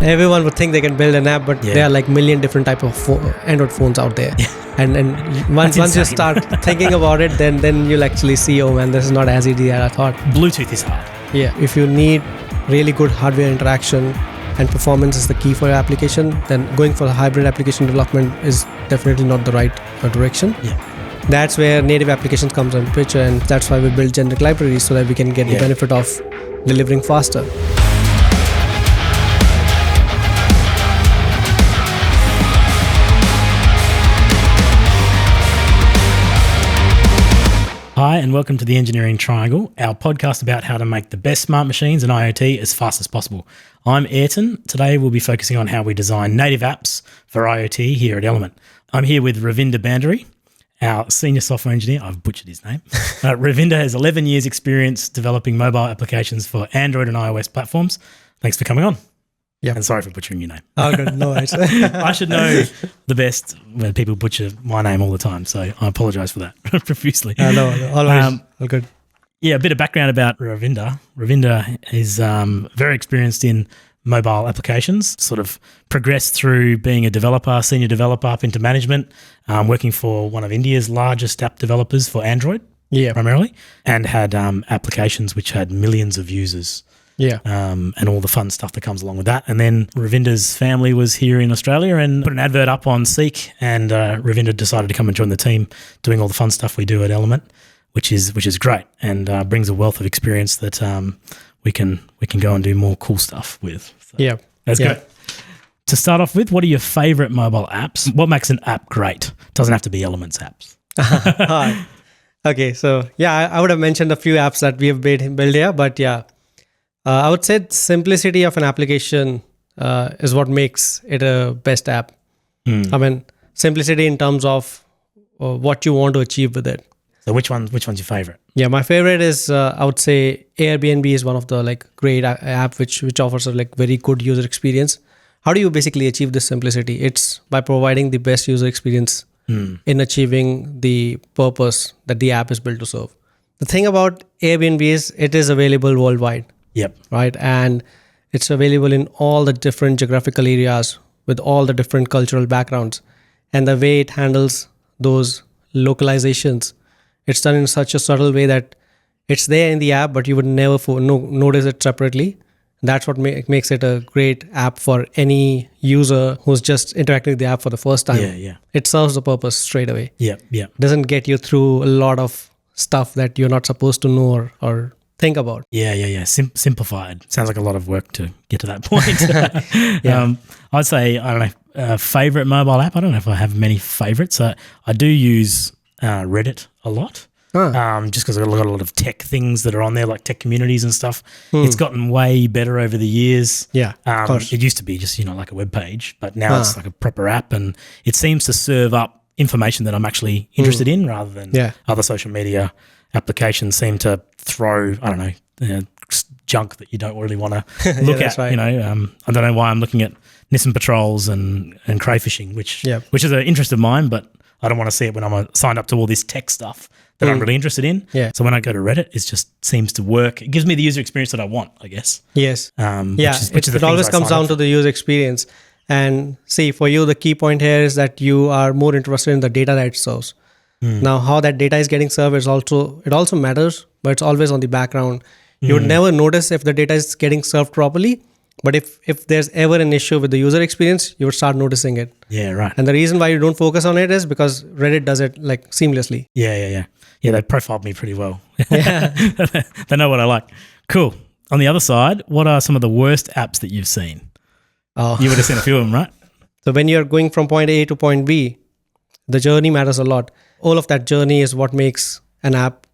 everyone would think they can build an app, but there are like million different type of Android phones out there. And once you start thinking about it, then you'll actually see, oh man, this is not as easy as I thought. Bluetooth is hard. Yeah, if you need really good hardware interaction and performance is the key for your application, then going for the hybrid application development is definitely not the right direction. Yeah. That's where native applications comes in picture, and that's why we build generic libraries so that we can get the benefit of delivering faster. Hi, and welcome to the Engineering Triangle, our podcast about how to make the best smart machines and IoT as fast as possible. I'm Ayrton. Today we'll be focusing on how we design native apps for IoT here at Element. I'm here with Ravinder Bhandari, our senior software engineer. I've butchered his name. Ravinder has 11 years experience developing mobile applications for Android and iOS platforms. Thanks for coming on. Yeah. And sorry for butchering your name. Oh, good. No worries. I should know the best when people butcher my name all the time, so I apologise for that profusely. No, always. All good. Yeah, a bit of background about Ravinder. Ravinder is very experienced in mobile applications, sort of progressed through being a developer, senior developer, up into management, working for one of India's largest app developers for Android, primarily, and had applications which had millions of users. Yeah. And all the fun stuff that comes along with that. And then Ravinder's family was here in Australia and put an advert up on Seek, and Ravinder decided to come and join the team doing all the fun stuff we do at Element, which is great, and brings a wealth of experience that we can go and do more cool stuff with. So that's good. To start off with, what are your favourite mobile apps? What makes an app great? Doesn't have to be Element's apps. Hi. Okay, so I would have mentioned a few apps that we have built here, but I would say simplicity of an application is what makes it a best app. I mean, simplicity in terms of what you want to achieve with it. So which one's your favorite? Yeah, my favorite is I would say Airbnb is one of the great app which offers a very good user experience. How do you basically achieve this simplicity? It's by providing the best user experience in achieving the purpose that the app is built to serve. The thing about Airbnb is it is available worldwide. Yep. Right. And it's available in all the different geographical areas with all the different cultural backgrounds. And the way it handles those localizations, it's done in such a subtle way that it's there in the app, but you would never notice it separately. That's what makes it a great app for any user who's just interacting with the app for the first time. Yeah. It serves the purpose straight away. Yeah. Doesn't get you through a lot of stuff that you're not supposed to know or think about. Yeah. Simplified. Sounds like a lot of work to get to that point. I'd say, I don't know, favorite mobile app. I don't know if I have many favorites. I do use Reddit a lot. Just because I've got a lot of tech things that are on there, like tech communities and stuff. It's gotten way better over the years. Yeah, of course. It used to be just, like a web page, but now it's like a proper app, and it seems to serve up information that I'm actually interested in rather than other social media applications seem to throw, I don't know, junk that you don't really want to look at. Right. I don't know why I'm looking at Nissan patrols and crayfishing, which is an interest of mine, but I don't want to see it when I'm signed up to all this tech stuff that I'm really interested in. Yeah. So when I go to Reddit, it just seems to work. It gives me the user experience that I want, I guess. Yes. Which is it always comes down to the user experience. And see, for you, the key point here is that you are more interested in the data that it serves. Now, how that data is getting served it also matters, but it's always on the background. You would never notice if the data is getting served properly, but if there's ever an issue with the user experience, you would start noticing it. Yeah, right. And the reason why you don't focus on it is because Reddit does it seamlessly. Yeah, they profiled me pretty well. Yeah. They know what I like. Cool. On the other side, what are some of the worst apps that you've seen? Oh. You would have seen a few of them, right? So when you're going from point A to point B, the journey matters a lot. All of that journey is what makes an app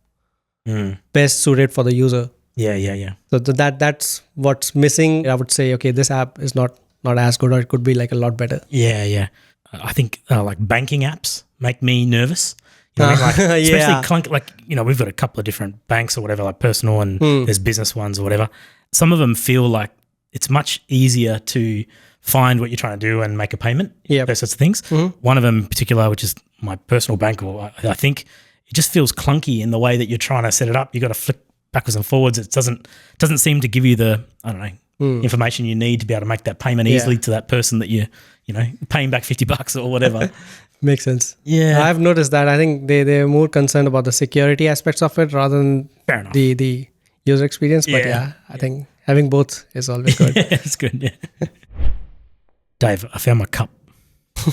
best suited for the user. Yeah. So that's what's missing. I would say, okay, this app is not as good, or it could be a lot better. Yeah. I think banking apps make me nervous. Especially we've got a couple of different banks or whatever, like personal and there's business ones or whatever. Some of them feel like it's much easier to find what you're trying to do and make a payment, those sorts of things. One of them in particular, which is my personal bank, or I think it just feels clunky in the way that you're trying to set it up. You got to flick backwards and forwards. It doesn't seem to give you the information you need to be able to make that payment easily to that person that you're paying back $50 or whatever. Makes sense. Yeah. I've noticed that. I think they're more concerned about the security aspects of it rather than the user experience. But I think having both is always good. Yeah, it's good. Yeah. Dave, I found my cup. Do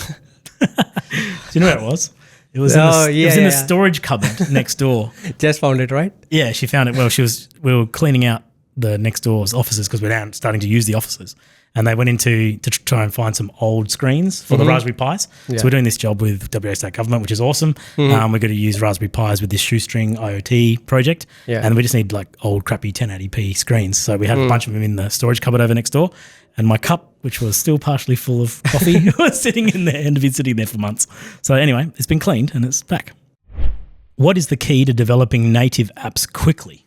you know where it was? It was in the storage cupboard next door. Just found it, right? Yeah, she found it. Well, we were cleaning out the next door's offices because we're now starting to use the offices. And they went to try and find some old screens for the Raspberry Pis. Yeah. So we're doing this job with WA State Government, which is awesome. We're going to use Raspberry Pis with this shoestring IoT project. Yeah. And we just need like old crappy 1080p screens. So we had a bunch of them in the storage cupboard over next door. And my cup, which was still partially full of coffee, was sitting in there and had been sitting there for months. So anyway, it's been cleaned and it's back. What is the key to developing native apps quickly?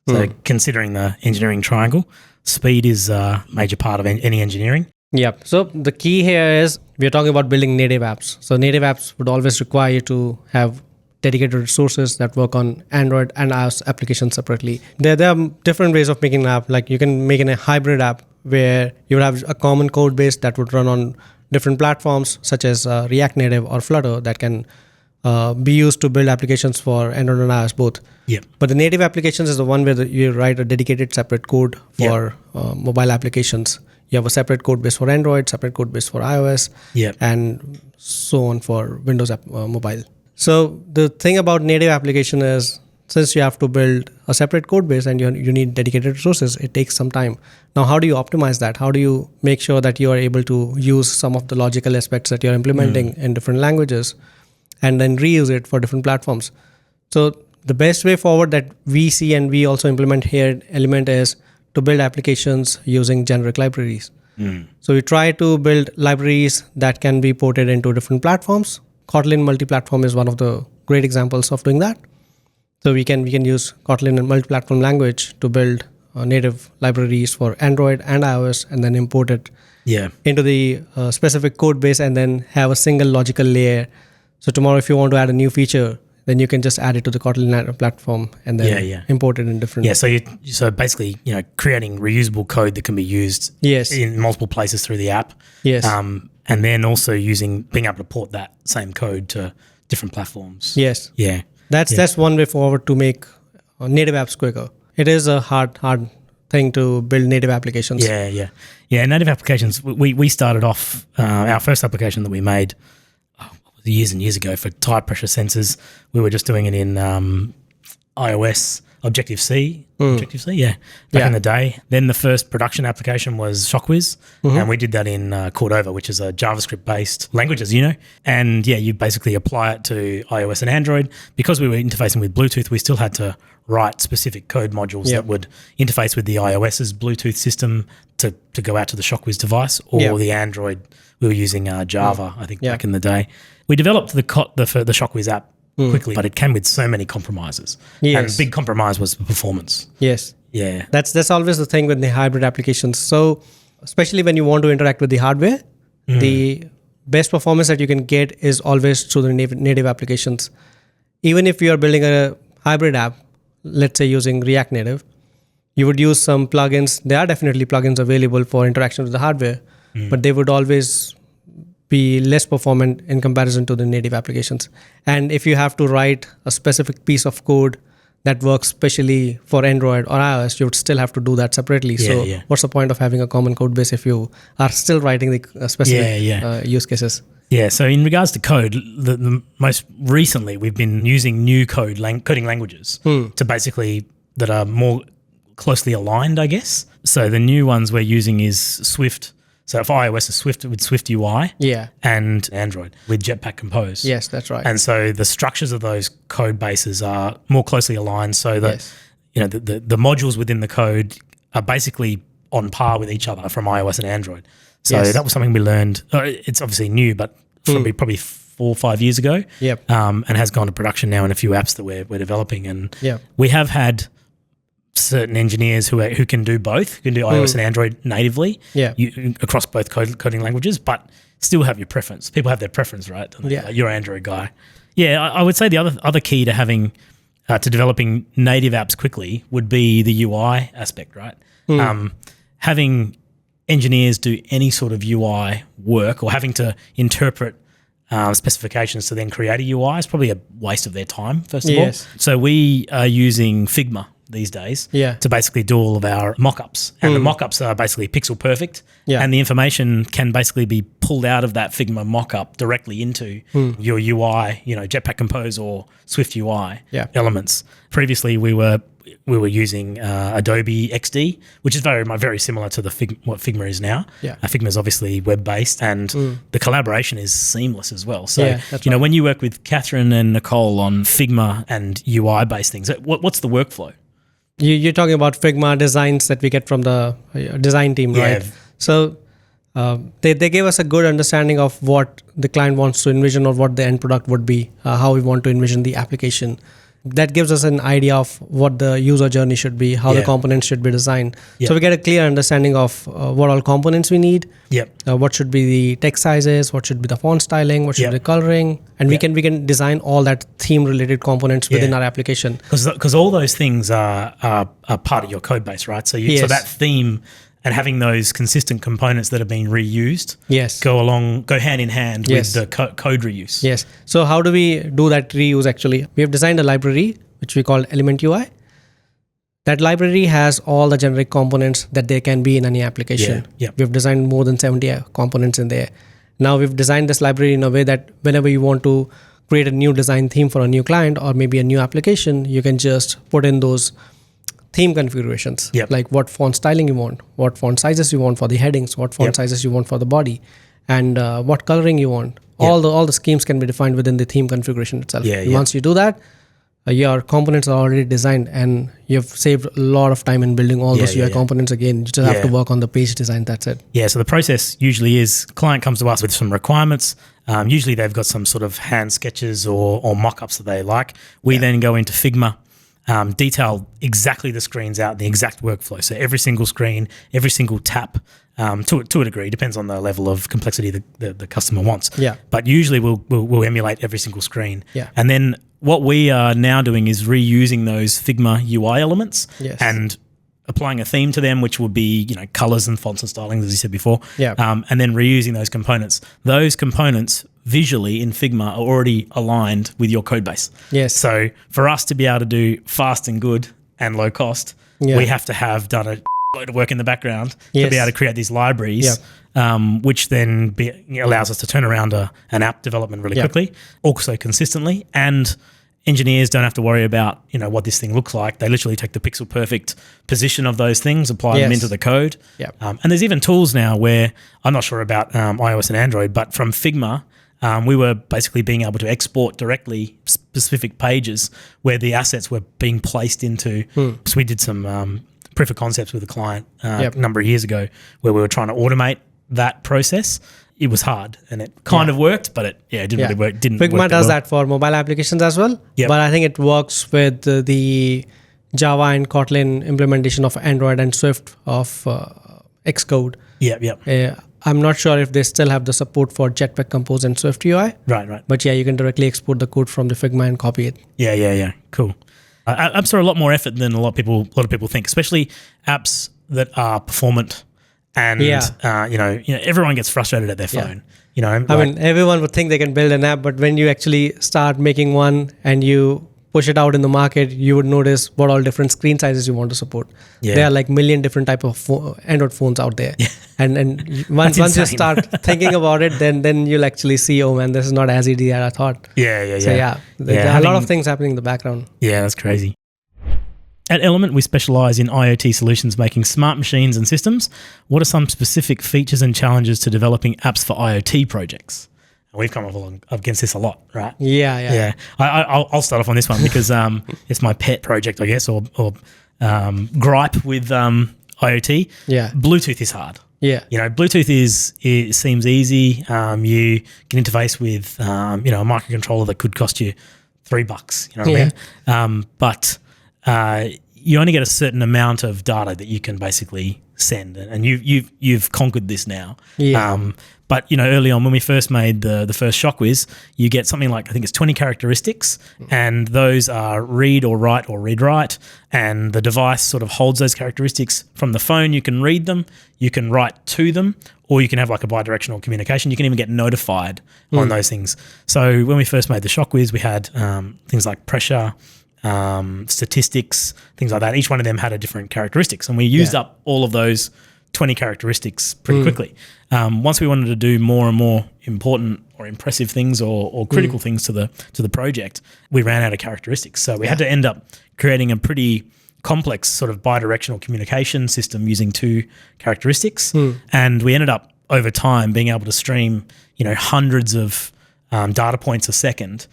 So considering the engineering triangle, speed is a major part of any engineering. Yeah. So the key here is we're talking about building native apps. So native apps would always require you to have dedicated resources that work on Android and iOS applications separately. There are different ways of making an app. Like you can make a hybrid app where you would have a common code base that would run on different platforms such as React Native or Flutter that can be used to build applications for Android and iOS both. Yep. But the native applications is the one where you write a dedicated separate code for mobile applications. You have a separate code base for Android, separate code base for iOS, and so on for Windows mobile. So the thing about native application is since you have to build a separate code base and you need dedicated resources, it takes some time. Now, how do you optimize that? How do you make sure that you are able to use some of the logical aspects that you're implementing in different languages and then reuse it for different platforms? So the best way forward that we see and we also implement here at Element is to build applications using generic libraries. So we try to build libraries that can be ported into different platforms. Kotlin multi-platform is one of the great examples of doing that. So we can use Kotlin and multi-platform language to build native libraries for Android and iOS and then import it into the specific code base and then have a single logical layer. So tomorrow if you want to add a new feature, then you can just add it to the Kotlin platform and then import it in different... Yeah, so basically, creating reusable code that can be used in multiple places through the app. Yes. And then also being able to port that same code to different platforms. Yes. Yeah. That's one way forward to make native apps quicker. It is a hard thing to build native applications. Yeah, native applications, we started off, our first application that we made years and years ago for tire pressure sensors. We were just doing it in iOS, Objective-C, back in the day. Then the first production application was ShockWiz, and we did that in Cordova, which is a JavaScript-based language, as you know. And you basically apply it to iOS and Android. Because we were interfacing with Bluetooth, we still had to write specific code modules that would interface with the iOS's Bluetooth system to go out to the ShockWiz device, or the Android. We were using Java, I think, back in the day. We developed the ShockWiz app quickly, but it came with so many compromises. Yes. And a big compromise was the performance. Yes. Yeah. That's always the thing with the hybrid applications. So especially when you want to interact with the hardware, the best performance that you can get is always through the native applications. Even if you are building a hybrid app, let's say using React Native, you would use some plugins. There are definitely plugins available for interaction with the hardware, but they would always be less performant in comparison to the native applications. And if you have to write a specific piece of code that works specially for Android or iOS, you would still have to do that separately. What's the point of having a common code base if you are still writing the specific use cases? Yeah, so in regards to code, the most recently we've been using new coding languages to basically that are more closely aligned, I guess. So the new ones we're using is Swift. So for iOS, it's Swift with Swift UI, and Android with Jetpack Compose. Yes, that's right. And so the structures of those code bases are more closely aligned, so that the modules within the code are basically on par with each other from iOS and Android. So that was something we learned. It's obviously new, but from probably 4 or 5 years ago, and has gone to production now in a few apps that we're developing. And we have had certain engineers who can do both, who can do iOS and Android natively across both coding languages, but still have your preference. People have their preference, right? Like, you're an Android guy. Yeah, I would say the other key to having to developing native apps quickly would be the UI aspect, right? having engineers do any sort of UI work or having to interpret specifications to then create a UI is probably a waste of their time, first of all. So we are using Figma these days to basically do all of our mock-ups. And the mock-ups are basically pixel perfect. And the information can basically be pulled out of that Figma mock-up directly into your UI, Jetpack Compose or Swift UI elements. Previously, we were using Adobe XD, which is very similar to what Figma is now. Figma is obviously web-based, and the collaboration is seamless as well. So, when you work with Catherine and Nicole on Figma and UI-based things, what's the workflow? You're talking about Figma designs that we get from the design team, right? So they gave us a good understanding of what the client wants to envision or what the end product would be, how we want to envision the application. That gives us an idea of what the user journey should be, how the components should be designed. So we get a clear understanding of what all components we need, what should be the text sizes, what should be the font styling, what should be the coloring, and we can design all that theme-related components within our application. Because all those things are part of your code base, right? So so that theme and having those consistent components that have been reused go hand in hand with the code reuse. So how do we do that reuse actually? We have designed a library, which we call Element UI. That library has all the generic components that there can be in any application. We've designed more than 70 components in there. Now we've designed this library in a way that whenever you want to create a new design theme for a new client or maybe a new application, you can just put in those theme configurations, like what font styling you want, what font sizes you want for the headings, what font sizes you want for the body, and what coloring you want. All the schemes can be defined within the theme configuration itself. Once you do that, your components are already designed, and you've saved a lot of time in building all those UI components again. You just have to work on the page design. That's it. So the process usually is client comes to us with some requirements. Usually they've got some sort of hand sketches or mock-ups that they like. We then go into Figma, detail exactly the screens out, the exact workflow. So every single screen, every single tap, to a degree, depends on the level of complexity the customer wants. But usually we'll emulate every single screen. And then what we are now doing is reusing those Figma UI elements and applying a theme to them, which will be colors and fonts and stylings, as you said before. And then reusing those components. Those components visually in Figma are already aligned with your code base. So for us to be able to do fast and good and low cost, we have to have done a load of work in the background to be able to create these libraries, which then allows us to turn around an app development really quickly, also consistently, and engineers don't have to worry about what this thing looks like. They literally take the pixel perfect position of those things, apply them into the code. And there's even tools now where, I'm not sure about iOS and Android, but from Figma, we were basically being able to export directly specific pages where the assets were being placed into. So we did some proof of concepts with a client a number of years ago where we were trying to automate that process. It was hard and it kind of worked, but it didn't really work. Figma does that for mobile applications as well, but I think it works with the Java and Kotlin implementation of Android and Swift of Xcode. I'm not sure if they still have the support for Jetpack Compose and Swift UI. Right. But you can directly export the code from the Figma and copy it. Cool. Apps are a lot more effort than a lot of people think, especially apps that are performant. And everyone gets frustrated at their phone. I mean, everyone would think they can build an app, but when you actually start making one and you push it out in the market, you would notice what all different screen sizes you want to support. There are like million different type of Android phones out there. And once you start thinking about it, then you'll actually see, oh man, this is not as easy as I thought. So there are a lot of things happening in the background. That's crazy. At Element, we specialise in IoT solutions making smart machines and systems. What are some specific features and challenges to developing apps for IoT projects? And we've come along against this a lot, right? I'll start off on this one because it's my pet project, I guess, or gripe with IoT. Bluetooth is hard. Bluetooth seems easy. You can interface with a microcontroller that could cost you $3. You know what I mean? But you only get a certain amount of data that you can basically send, and you've conquered this now. Yeah. But early on when we first made the first ShockWiz, you get something like, I think it's 20 characteristics, and those are read or write or read write, and the device sort of holds those characteristics from the phone. You can read them, you can write to them, or you can have like a bi-directional communication. You can even get notified on those things. So when we first made the ShockWiz, we had things like pressure, statistics, things like that. Each one of them had a different characteristics, and we used up all of those 20 characteristics pretty quickly. Once we wanted to do more and more important or impressive things or critical things to the project, we ran out of characteristics. So we had to end up creating a pretty complex sort of bi-directional communication system using 2 characteristics. And we ended up over time being able to stream, hundreds of data points a second,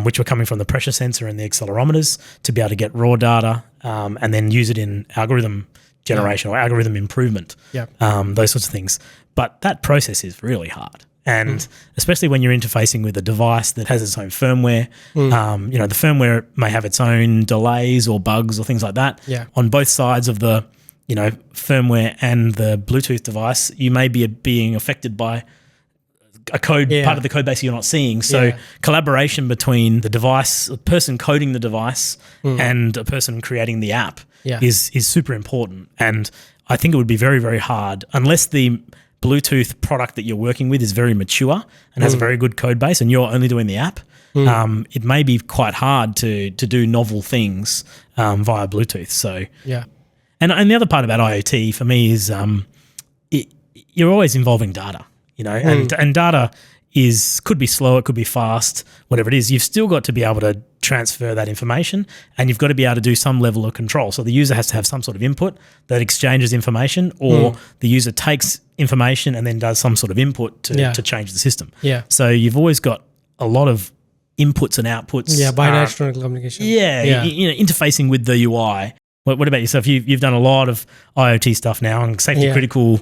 which were coming from the pressure sensor and the accelerometers, to be able to get raw data and then use it in algorithm generation or algorithm improvement, those sorts of things. But that process is really hard. And especially when you're interfacing with a device that has its own firmware, the firmware may have its own delays or bugs or things like that. On both sides of the, firmware and the Bluetooth device, you may be being affected by a code part of the code base you're not seeing. So collaboration between the device, the person coding the device and a person creating the app is super important. And I think it would be very, very hard unless the Bluetooth product that you're working with is very mature and has a very good code base and you're only doing the app. It may be quite hard to do novel things via Bluetooth. So and the other part about IoT for me is you're always involving data. And data could be slow, it could be fast, whatever it is. You've still got to be able to transfer that information, and you've got to be able to do some level of control. So the user has to have some sort of input that exchanges information, or the user takes information and then does some sort of input to change the system. So you've always got a lot of inputs and outputs. Bidirectional communication. Interfacing with the UI. What about yourself? You've done a lot of IoT stuff now and safety critical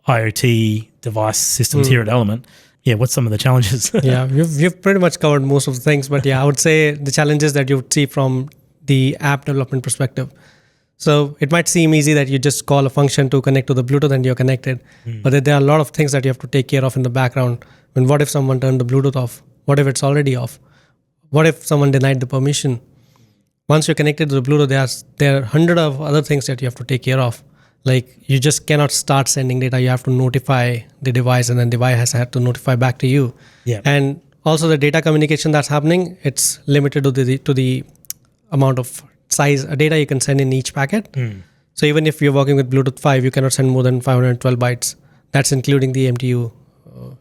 IoT device systems here at Element. What's some of the challenges? You've pretty much covered most of the things, but I would say the challenges that you would see from the app development perspective. So it might seem easy that you just call a function to connect to the Bluetooth and you're connected, but there are a lot of things that you have to take care of in the background. What if someone turned the Bluetooth off? What if it's already off? What if someone denied the permission? Once you're connected to the Bluetooth, there are 100 of other things that you have to take care of. Like you just cannot start sending data. You have to notify the device, and then the device has to notify back to you. And also the data communication that's happening, it's limited to the amount of size of data you can send in each packet. So even if you're working with Bluetooth 5, you cannot send more than 512 bytes. That's including the MTU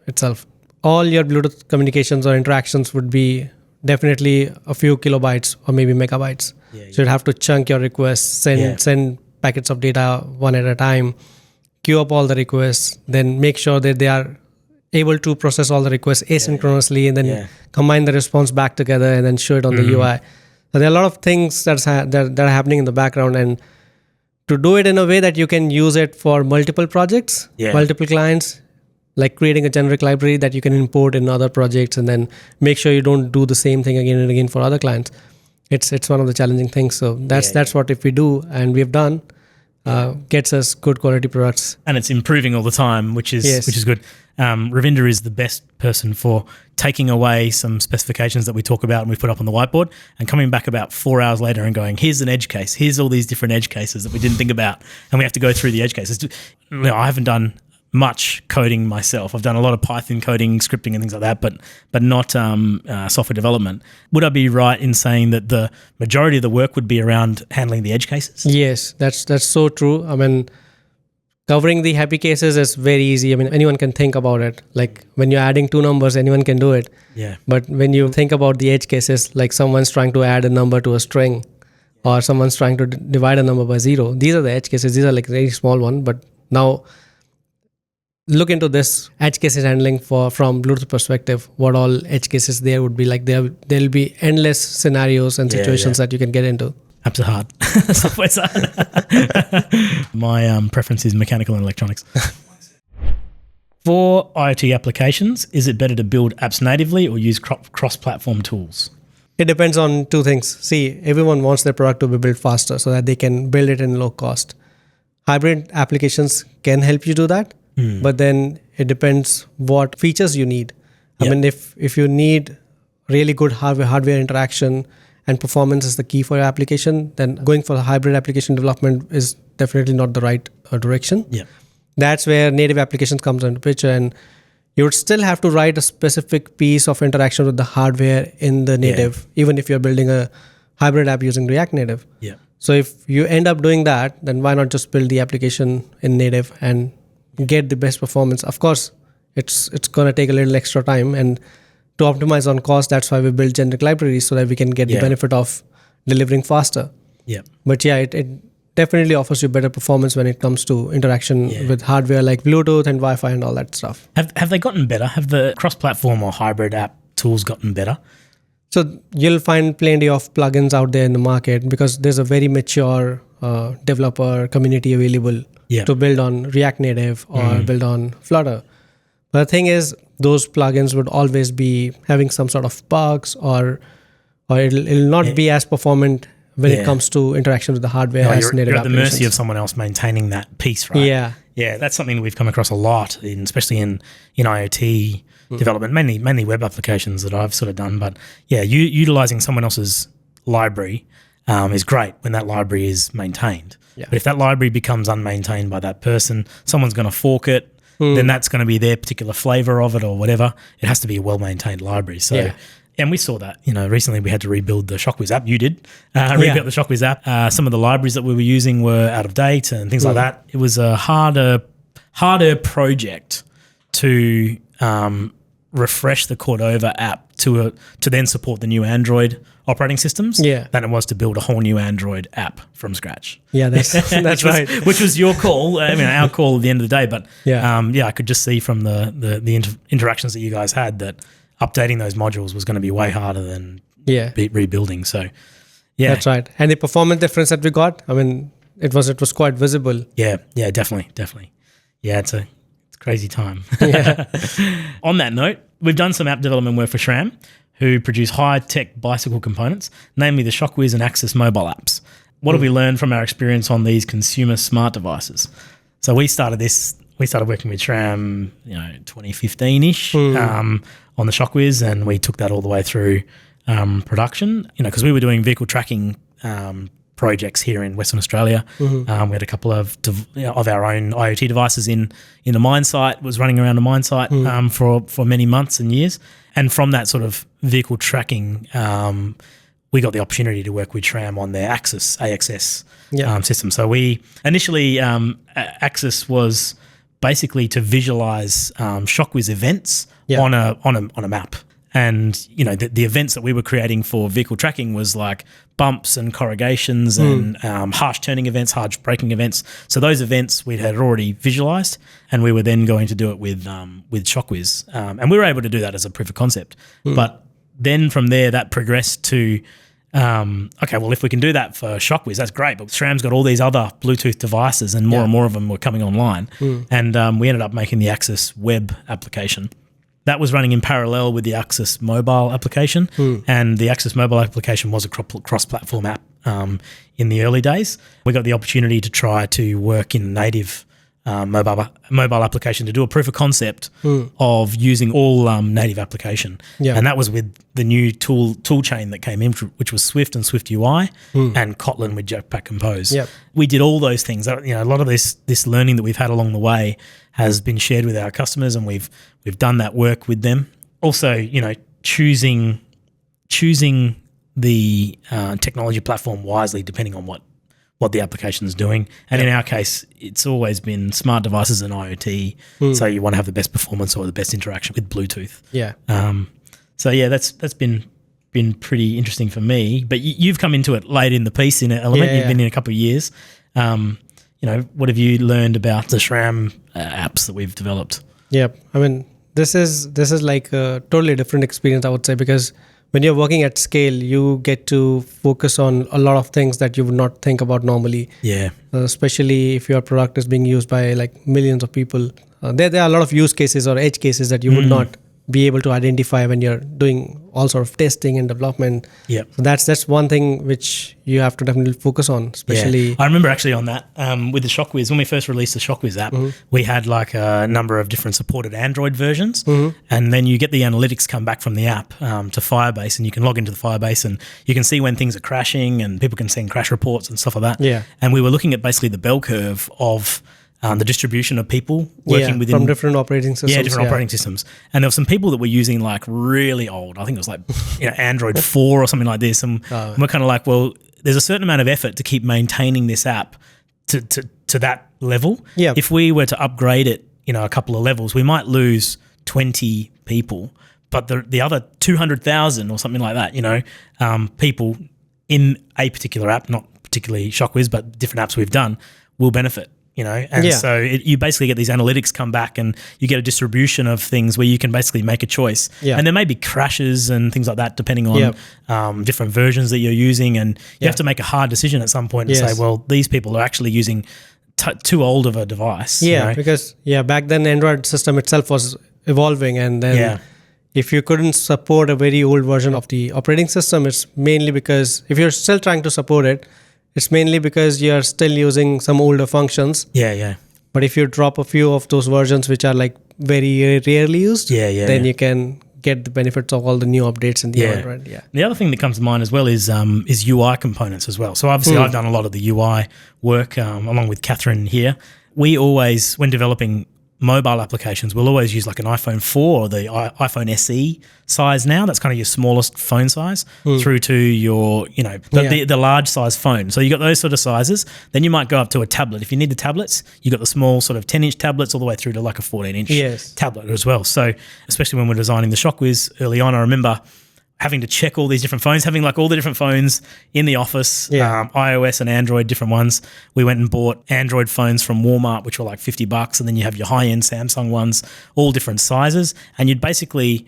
itself. All your Bluetooth communications or interactions would be definitely a few kilobytes or maybe megabytes. So you'd have to chunk your requests, send packets of data one at a time, queue up all the requests, then make sure that they are able to process all the requests asynchronously, and then combine the response back together and then show it on the UI. So there are a lot of things that are happening in the background, and to do it in a way that you can use it for multiple projects, multiple clients, like creating a generic library that you can import in other projects, and then make sure you don't do the same thing again and again for other clients. It's one of the challenging things. So that's what if we do, and we've done, gets us good quality products. And it's improving all the time, which is good. Ravinder is the best person for taking away some specifications that we talk about and we put up on the whiteboard and coming back about 4 hours later and going, here's an edge case. Here's all these different edge cases that we didn't think about. And we have to go through the edge cases. I haven't done much coding myself. I've done a lot of Python coding, scripting and things like that, but not software development. Would I be right in saying that the majority of the work would be around handling the edge cases? Yes, that's so true. I mean, covering the happy cases is very easy. I mean, anyone can think about it. Like when you're adding 2 numbers, anyone can do it. But when you think about the edge cases, like someone's trying to add a number to a string, or someone's trying to divide a number by 0, these are the edge cases. These are like very small one, but now look into this edge cases handling from Bluetooth perspective. What all edge cases there would be like? There'll be endless scenarios and situations that you can get into. Apps are hard. Software's hard. My preference is mechanical and electronics. For IoT applications, is it better to build apps natively or use cross-platform tools? It depends on 2 things. See, everyone wants their product to be built faster so that they can build it in low cost. hybrid applications can help you do that, but then it depends what features you need. I mean, if you need really good hardware interaction and performance is the key for your application, then going for the hybrid application development is definitely not the right direction. Yeah. That's where native applications comes into picture, and you would still have to write a specific piece of interaction with the hardware in the native, even if you're building a hybrid app using React Native. Yeah. So if you end up doing that, then why not just build the application in native and get the best performance? Of course, it's going to take a little extra time, and to optimize on cost, that's why we build generic libraries so that we can get the benefit of delivering faster. Yeah. But it definitely offers you better performance when it comes to interaction with hardware like Bluetooth and Wi-Fi and all that stuff. Have they gotten better? Have the cross-platform or hybrid app tools gotten better? So you'll find plenty of plugins out there in the market because there's a very mature developer community available to build on React Native or build on Flutter. But the thing is, those plugins would always be having some sort of bugs, or it'll not be as performant when it comes to interaction with the hardware as native you're at the mercy applications. of someone else maintaining that piece, right? Yeah, that's something that we've come across a lot, especially in IoT development, mainly web applications that I've sort of done. But yeah, utilizing someone else's library is great when that library is maintained. Yeah. But if that library becomes unmaintained by that person, someone's going to fork it, then that's going to be their particular flavor of it or whatever. It has to be a well-maintained library. So, and we saw that, recently we had to rebuild the ShockWiz app. You did rebuild the ShockWiz app. Some of the libraries that we were using were out of date and things like that. It was a harder project to refresh the Cordova app to then support the new Android operating systems than it was to build a whole new Android app from scratch. Yeah, that's right. Which was your call. I mean, our call at the end of the day. But I could just see from the interactions that you guys had that updating those modules was going to be way harder than rebuilding. So, yeah, that's right. And the performance difference that we got, I mean, it was quite visible. Yeah, definitely. Yeah, it's a crazy time. On that note, we've done some app development work for SRAM, who produce high-tech bicycle components, namely the ShockWiz and Axis mobile apps. What have we learned from our experience on these consumer smart devices? So we started working with SRAM, 2015-ish on the ShockWiz, and we took that all the way through production, because we were doing vehicle tracking projects here in Western Australia. We had a couple of our own IoT devices in the mine site, was running around the mine site for many months and years. And from that sort of vehicle tracking, we got the opportunity to work with SRAM on their AXS system. So we initially, Axis was basically to visualize ShockWiz events on a map. And, the events that we were creating for vehicle tracking was like bumps and corrugations and harsh turning events, harsh braking events. So those events we had already visualized, and we were then going to do it with ShockWiz. And we were able to do that as a proof of concept. But then from there, that progressed to, if we can do that for ShockWiz, that's great. But SRAM's got all these other Bluetooth devices, and more and more of them were coming online. And we ended up making the Axis web application. That was running in parallel with the Axis mobile application, and the Axis mobile application was a cross-platform app in the early days. We got the opportunity to try to work in native mobile application to do a proof of concept of using all native application. And that was with the new tool chain that came in, which was Swift and Swift UI and Kotlin with Jetpack Compose. We did all those things. A lot of this learning that we've had along the way has been shared with our customers, and we've done that work with them. Also, choosing the technology platform wisely depending on what the application is doing. And in our case, it's always been smart devices and IoT. So you want to have the best performance or the best interaction with Bluetooth. That's been pretty interesting for me. But you've come into it late in the piece in Element. You've been in a couple of years. What have you learned about the SRAM apps that we've developed? I mean, this is like a totally different experience, I would say, because when you're working at scale, you get to focus on a lot of things that you would not think about normally. Especially if your product is being used by like millions of people. There are a lot of use cases or edge cases that you would not be able to identify when you're doing all sort of testing and development. Yeah. So that's one thing which you have to definitely focus on, especially. Yeah. I remember actually on that with the ShockWiz, when we first released the ShockWiz app, we had like a number of different supported Android versions, and then you get the analytics come back from the app to Firebase, and you can log into the Firebase and you can see when things are crashing, and people can send crash reports and stuff like that. Yeah. And we were looking at basically the bell curve of the distribution of people working within from different operating systems. Yeah, different operating systems. And there were some people that were using like really old, I think it was like Android 4 or something like this. And we're kind of like, well, there's a certain amount of effort to keep maintaining this app to that level. Yeah. If we were to upgrade it, a couple of levels, we might lose 20 people, but the other 200,000 or something like that, people in a particular app, not particularly ShockWiz, but different apps we've done, will benefit. So you basically get these analytics come back, and you get a distribution of things where you can basically make a choice. Yeah. And there may be crashes and things like that depending on different versions that you're using, and you have to make a hard decision at some point to say, well, these people are actually using too old of a device. Yeah, because back then Android system itself was evolving, and then if you couldn't support a very old version of the operating system, it's mainly because if you're still trying to support it, it's mainly because you're still using some older functions. Yeah. But if you drop a few of those versions which are like very rarely used, then you can get the benefits of all the new updates in the Android. Yeah. The other thing that comes to mind as well is UI components as well. So obviously I've done a lot of the UI work along with Catherine here. We always, when developing mobile applications, we'll always use like an iPhone 4 or the iPhone SE size now. That's kind of your smallest phone size through to your, the large size phone. So you got those sort of sizes. Then you might go up to a tablet. If you need the tablets, you got the small sort of 10-inch tablets all the way through to like a 14-inch tablet as well. So especially when we're designing the ShockWiz early on, I remember having to check all these different phones, having like all the different phones in the office, iOS and Android, different ones. We went and bought Android phones from Walmart, which were like $50, and then you have your high-end Samsung ones, all different sizes, and you'd basically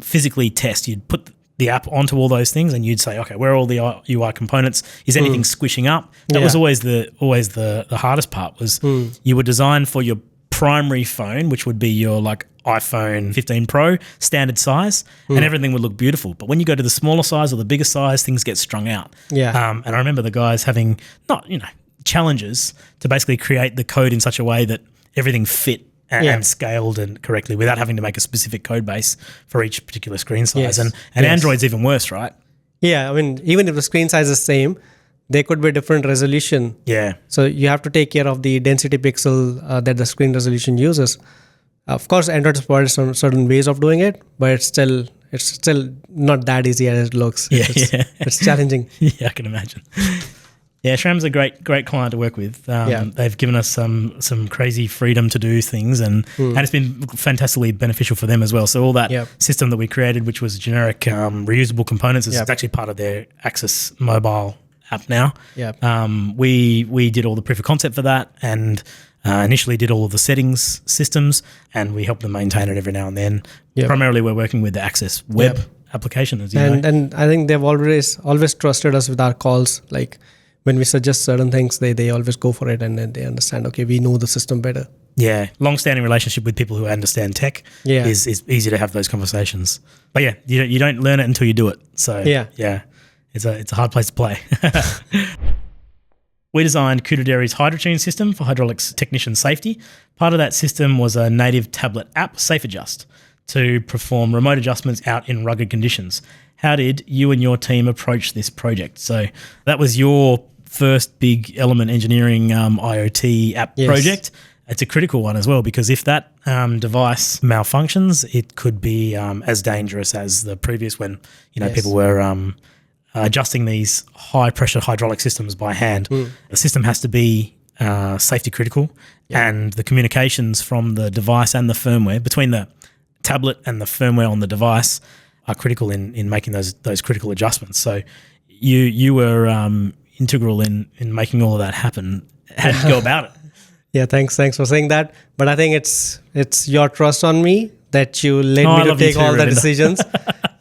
physically test. You'd put the app onto all those things, and you'd say, okay, where are all the UI components? Is anything squishing up? That was always the hardest part. Was you would design for your primary phone, which would be your like iPhone 15 Pro standard size, and everything would look beautiful. But when you go to the smaller size or the bigger size, things get strung out. And I remember the guys having challenges to basically create the code in such a way that everything fit and scaled and correctly without having to make a specific code base for each particular screen size. And Android's even worse, right? Yeah, I mean, even if the screen size is same, there could be different resolution. Yeah. So you have to take care of the density pixel that the screen resolution uses. Of course, Android supports some certain ways of doing it, but it's still not that easy as it looks. It's challenging. Yeah, I can imagine. Yeah, SRAM's a great client to work with. They've given us some crazy freedom to do things, and it's been fantastically beneficial for them as well. So all that system that we created, which was generic reusable components, is actually part of their Access mobile app now. We did all the proof of concept for that, and initially did all of the settings systems, and we help them maintain it every now and then. Primarily we're working with the Access web application, as you know. And I think they've always trusted us with our calls. Like when we suggest certain things, they always go for it, and then they understand, okay, we know the system better. Yeah, long-standing relationship with people who understand tech is easy to have those conversations. But yeah, you don't learn it until you do it. So it's a hard place to play. We designed Koodaideri's HydraTune system for hydraulics technician safety. Part of that system was a native tablet app, SafeAdjust, to perform remote adjustments out in rugged conditions. How did you and your team approach this project? So that was your first big element engineering IoT app project. It's a critical one as well, because if that device malfunctions, it could be as dangerous as the previous when people were adjusting these high-pressure hydraulic systems by hand. The system has to be safety critical, and the communications from the device and the firmware, between the tablet and the firmware on the device, are critical in making those critical adjustments. So you were integral in making all of that happen. How did you go about it? Yeah, thanks for saying that. But I think it's your trust on me that you led me to take all the decisions.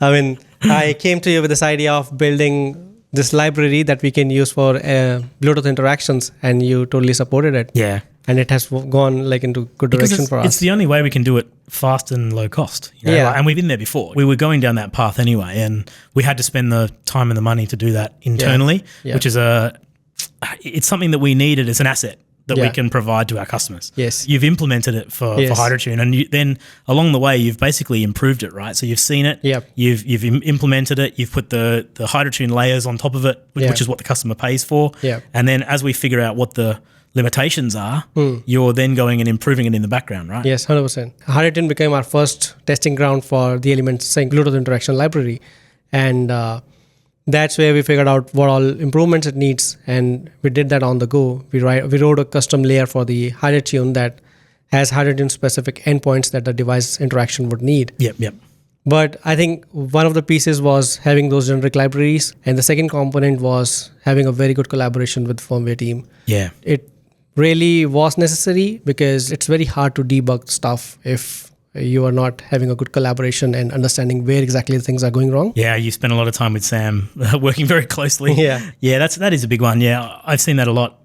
I mean, I came to you with this idea of building this library that we can use for Bluetooth interactions, and you totally supported it. Yeah. and it has gone like into good Because direction for us. it's the only way we can do it fast and low cost. And we've been there before. We were going down that path anyway, and we had to spend the time and the money to do that internally, which is it's something that we needed as an asset that we can provide to our customers. Yes. You've implemented it for HydraTune, and then along the way, you've basically improved it, right? So you've seen it, you've implemented it, you've put the HydraTune layers on top of it, which is what the customer pays for. And then as we figure out what the limitations are, you're then going and improving it in the background, right? Yes, 100%. HydraTune became our first testing ground for the Element Sync Bluetooth interaction library. And that's where we figured out what all improvements it needs, and we did that on the go. We wrote a custom layer for the HydraTune that has HydraTune specific endpoints that the device interaction would need. Yep. But I think one of the pieces was having those generic libraries, and the second component was having a very good collaboration with the firmware team. Yeah. It really was necessary because it's very hard to debug stuff if you are not having a good collaboration and understanding where exactly things are going wrong. Yeah, you spend a lot of time with Sam working very closely. Yeah, that is a big one. Yeah, I've seen that a lot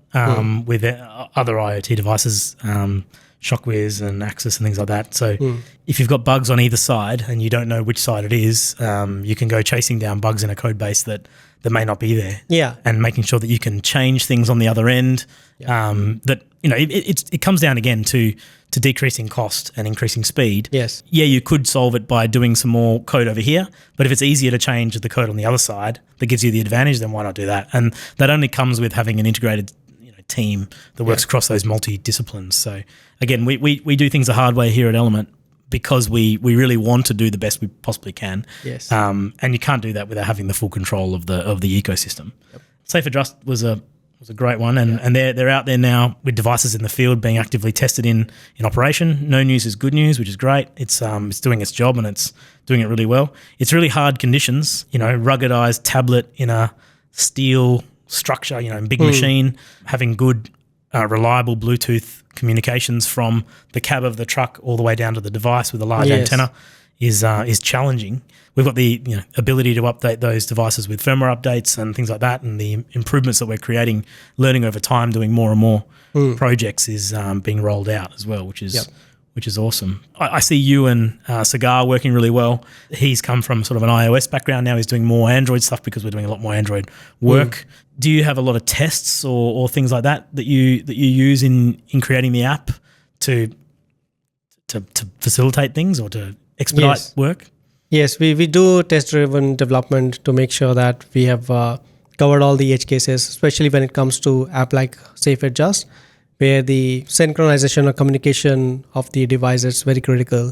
with other IoT devices, ShockWiz and Axis and things like that. So if you've got bugs on either side and you don't know which side it is, you can go chasing down bugs in a code base that may not be there. Yeah. And making sure that you can change things on the other end. That, it comes down again to decreasing cost and increasing speed. Yes. Yeah, you could solve it by doing some more code over here, but if it's easier to change the code on the other side that gives you the advantage, then why not do that? And that only comes with having an integrated team that works across those multi-disciplines. So again, we do things the hard way here at Element because we really want to do the best we possibly can. Yes. And you can't do that without having the full control of the ecosystem. Yep. SafeAdjust was a great one, and they're out there now with devices in the field being actively tested in operation. No news is good news, which is great. It's doing its job and it's doing it really well. It's really hard conditions, ruggedized tablet in a steel structure, big machine, having good, reliable Bluetooth communications from the cab of the truck all the way down to the device with a large antenna is challenging. We've got the ability to update those devices with firmware updates and things like that, and the improvements that we're creating, learning over time, doing more and more projects is being rolled out as well, which is awesome. I see you and Cigar working really well. He's come from sort of an iOS background. Now he's doing more Android stuff because we're doing a lot more Android work. Do you have a lot of tests or things like that you use in creating the app to facilitate things or to expedite work? Yes, we do test-driven development to make sure that we have covered all the edge cases, especially when it comes to app like SafeAdjust, where the synchronization or communication of the device is very critical.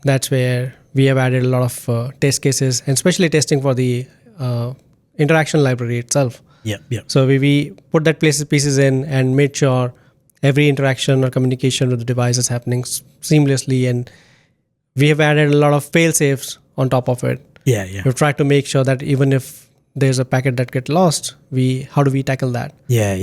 That's where we have added a lot of test cases, and especially testing for the interaction library itself. So we put that pieces in and made sure every interaction or communication with the device is happening seamlessly, and we have added a lot of fail-safes on top of it. We've tried to make sure that even if there's a packet that gets lost, how do we tackle that?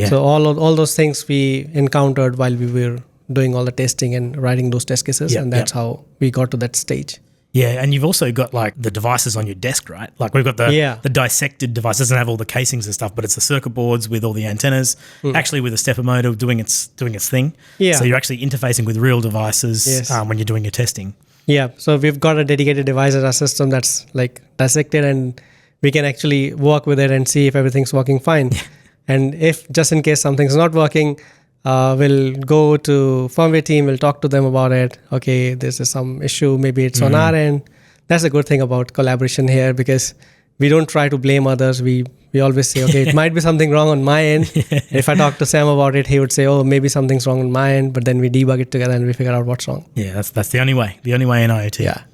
So all those things we encountered while we were doing all the testing and writing those test cases, and that's how we got to that stage. Yeah, and you've also got like the devices on your desk, right? Like we've got the dissected device. It doesn't have all the casings and stuff, but it's the circuit boards with all the antennas, actually with a stepper motor doing its thing. So you're actually interfacing with real devices when you're doing your testing. So we've got a dedicated device in our system that's like dissected, and we can actually work with it and see if everything's working fine. And if just in case something's not working, we'll go to firmware team, we'll talk to them about it. Okay, this is some issue, maybe it's on our end. That's a good thing about collaboration here, because we don't try to blame others. We always say, okay, it might be something wrong on my end. If I talk to Sam about it, he would say, oh, maybe something's wrong on my end, but then we debug it together and we figure out what's wrong. Yeah, that's the only way in IoT.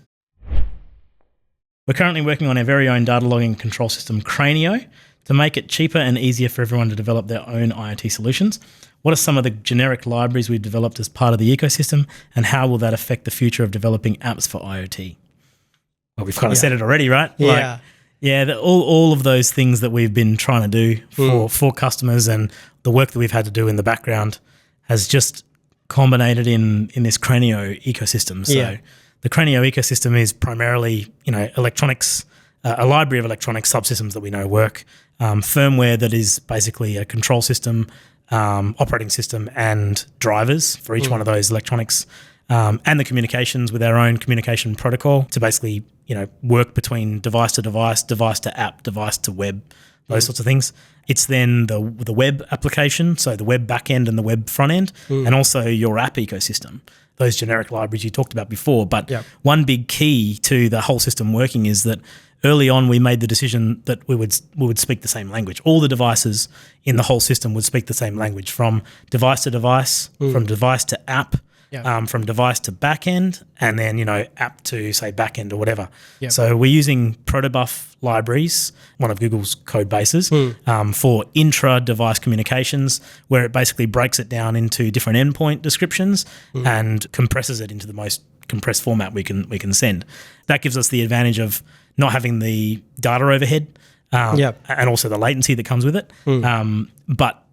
We're currently working on our very own data logging control system, Cranio, to make it cheaper and easier for everyone to develop their own IoT solutions. What are some of the generic libraries we've developed as part of the ecosystem, and how will that affect the future of developing apps for IoT? Well, we've kind of said it already, right? All of those things that we've been trying to do for customers, and the work that we've had to do in the background has just culminated in this Cranio ecosystem. So the Cranio ecosystem is primarily, electronics, a library of electronic subsystems that we know work, firmware that is basically a control system, operating system and drivers for each one of those electronics, and the communications with our own communication protocol to basically, work between device to device, device to app, device to web, those sorts of things. It's then the web application, so the web backend and the web front end, and also your app ecosystem, those generic libraries you talked about before. But one big key to the whole system working is that early on we made the decision that we would speak the same language. All the devices in the whole system would speak the same language, from device to device, from device to app, from device to backend, and then, app to, say, backend or whatever. So we're using protobuf libraries, one of Google's code bases, for intra-device communications, where it basically breaks it down into different endpoint descriptions and compresses it into the most compressed format we can send. That gives us the advantage of not having the data overhead and also the latency that comes with it. But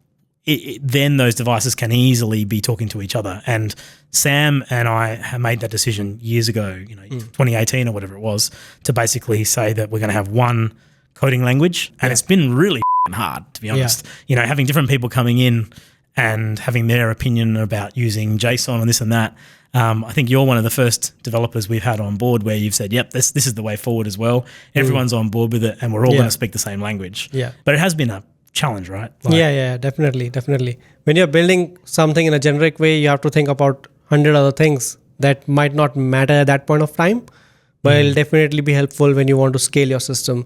then those devices can easily be talking to each other. And Sam and I have made that decision years ago, 2018 or whatever it was, to basically say that we're going to have one coding language. And it's been really hard, to be honest. Having different people coming in and having their opinion about using JSON and this and that. I think you're one of the first developers we've had on board where you've said, yep, this is the way forward as well. Everyone's on board with it and we're all going to speak the same language. But it has been a challenge, right? Definitely. When you're building something in a generic way, you have to think about 100 other things that might not matter at that point of time, but it'll definitely be helpful when you want to scale your system.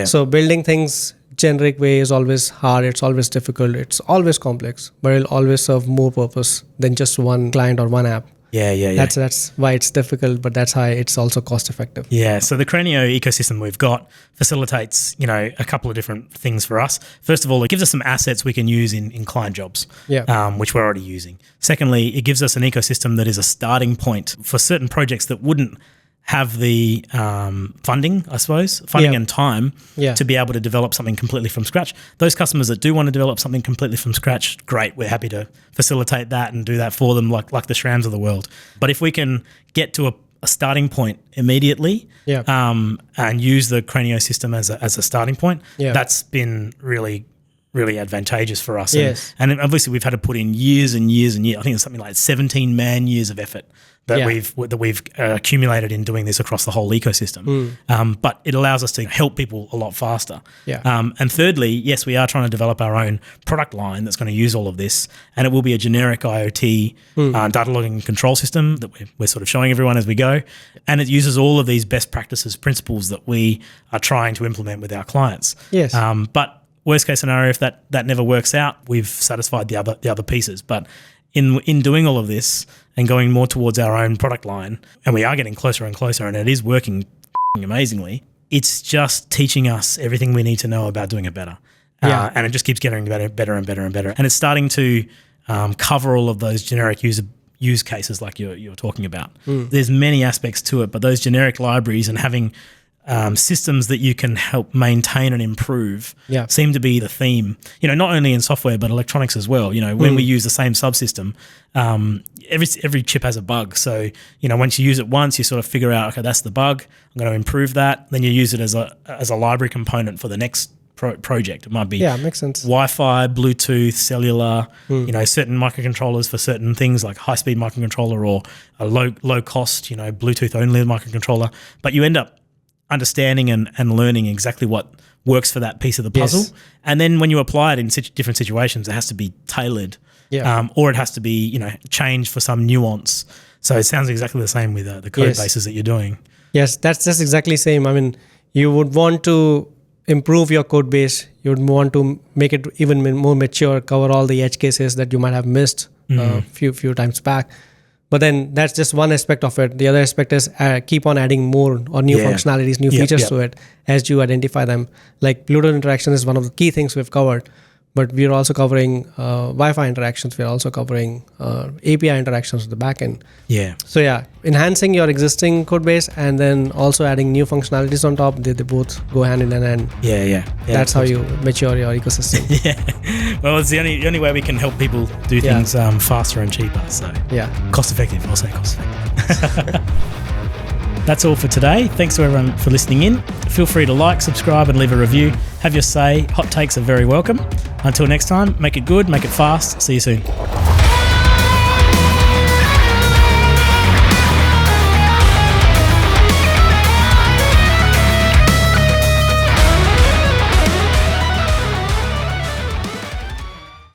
So building things generic way is always hard, it's always difficult, it's always complex, but it'll always serve more purpose than just one client or one app. That's why it's difficult, but that's how it's also cost effective. So the Cranio ecosystem we've got facilitates, a couple of different things for us. First of all, it gives us some assets we can use in client jobs, which we're already using. Secondly, it gives us an ecosystem that is a starting point for certain projects that wouldn't have the funding and time to be able to develop something completely from scratch. Those customers that do want to develop something completely from scratch, great, we're happy to facilitate that and do that for them like the SRAMs of the world. But if we can get to a starting point immediately and use the Cranio system as a starting point, that's been really advantageous for us. And obviously we've had to put in years and years and years. I think it's something like 17 man years of effort that we've accumulated in doing this across the whole ecosystem. But it allows us to help people a lot faster. And thirdly, yes, we are trying to develop our own product line that's going to use all of this, and it will be a generic IoT data logging control system that we're sort of showing everyone as we go. And it uses all of these best practices principles that we are trying to implement with our clients. But worst case scenario, if that never works out, we've satisfied the other pieces. But in doing all of this and going more towards our own product line, and we are getting closer and closer, and it is working amazingly, it's just teaching us everything we need to know about doing it better. And it just keeps getting better and better and better. And it's starting to cover all of those generic use cases like you're talking about. There's many aspects to it, but those generic libraries and having systems that you can help maintain and improve seem to be the theme, not only in software but electronics as well. When we use the same subsystem, every chip has a bug. So, once you use it once, you sort of figure out, okay, that's the bug, I'm going to improve that. Then you use it as a library component for the next project. It might be makes sense. Wi-Fi, Bluetooth, cellular, certain microcontrollers for certain things like high-speed microcontroller or a low cost, Bluetooth only microcontroller. But you end up understanding and learning exactly what works for that piece of the puzzle. And then when you apply it in different situations, it has to be tailored or it has to be, changed for some nuance. So it sounds exactly the same with the code bases that you're doing. Yes, that's just exactly the same. I mean, you would want to improve your code base. You would want to make it even more mature, cover all the edge cases that you might have missed a few times back. But then that's just one aspect of it. The other aspect is keep on adding more or new functionalities, new features to it as you identify them. Like Bluetooth interaction is one of the key things we've covered, but we're also covering Wi-Fi interactions. We're also covering API interactions with the backend. So enhancing your existing code base and then also adding new functionalities on top, they both go hand in hand. That's how you mature your ecosystem. Well, it's the only way we can help people do things faster and cheaper. So cost effective. I'll say cost effective. That's all for today. Thanks to everyone for listening in. Feel free to like, subscribe, and leave a review. Have your say. Hot takes are very welcome. Until next time, make it good, make it fast. See you soon.